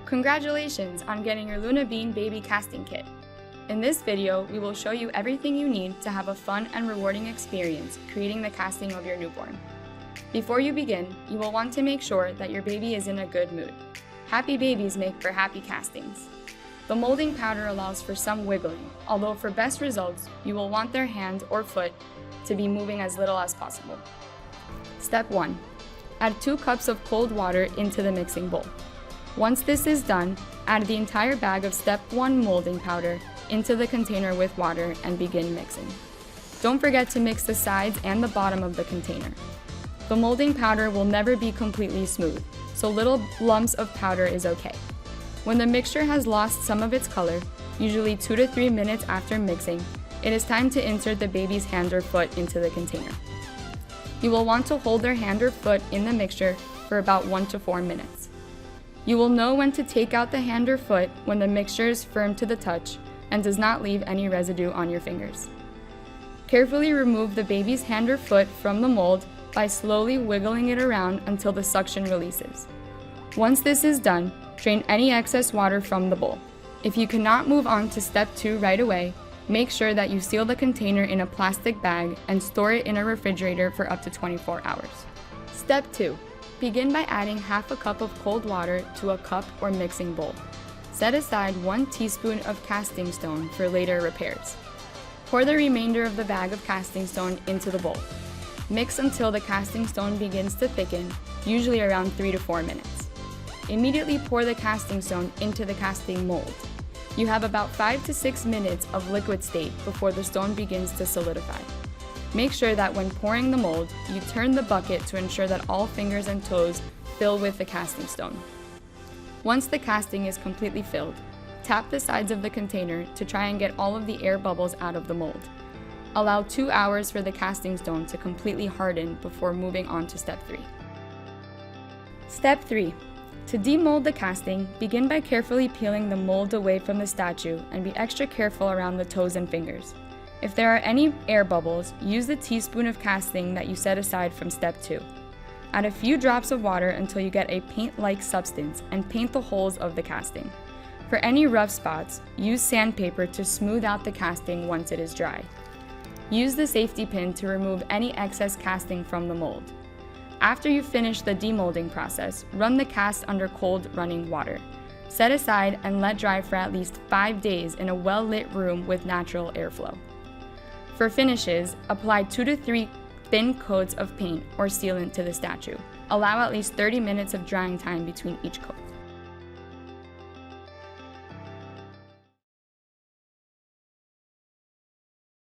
Congratulations on getting your Luna Bean baby casting kit. In this video, we will show you everything you need to have a fun and rewarding experience creating the casting of your newborn. Before you begin, you will want to make sure that your baby is in a good mood. Happy babies make for happy castings. The molding powder allows for some wiggling, although for best results, you will want their hand or foot to be moving as little as possible. Step 1. Add 2 cups of cold water into the mixing bowl. Once this is done, add the entire bag of Step 1 molding powder into the container with water and begin mixing. Don't forget to mix the sides and the bottom of the container. The molding powder will never be completely smooth, so little lumps of powder is okay. When the mixture has lost some of its color, usually 2 to 3 minutes after mixing, it is time to insert the baby's hand or foot into the container. You will want to hold their hand or foot in the mixture for about 1 to 4 minutes. You will know when to take out the hand or foot when the mixture is firm to the touch and does not leave any residue on your fingers. Carefully remove the baby's hand or foot from the mold by slowly wiggling it around until the suction releases. Once this is done, drain any excess water from the bowl. If you cannot move on to Step 2 right away, make sure that you seal the container in a plastic bag and store it in a refrigerator for up to 24 hours. Step 2. Begin by adding half a cup of cold water to a cup or mixing bowl. Set aside 1 teaspoon of casting stone for later repairs. Pour the remainder of the bag of casting stone into the bowl. Mix until the casting stone begins to thicken, usually around 3 to 4 minutes. Immediately pour the casting stone into the casting mold. You have about 5 to 6 minutes of liquid state before the stone begins to solidify. Make sure that when pouring the mold, you turn the bucket to ensure that all fingers and toes fill with the casting stone. Once the casting is completely filled, tap the sides of the container to try and get all of the air bubbles out of the mold. Allow 2 hours for the casting stone to completely harden before moving on to Step 3. Step 3. To demold the casting, begin by carefully peeling the mold away from the statue and be extra careful around the toes and fingers. If there are any air bubbles, use the teaspoon of casting that you set aside from Step 2. Add a few drops of water until you get a paint-like substance and paint the holes of the casting. For any rough spots, use sandpaper to smooth out the casting once it is dry. Use the safety pin to remove any excess casting from the mold. After you finish the demolding process, run the cast under cold running water. Set aside and let dry for at least 5 days in a well-lit room with natural airflow. For finishes, apply 2 to 3 thin coats of paint or sealant to the statue. Allow at least 30 minutes of drying time between each coat.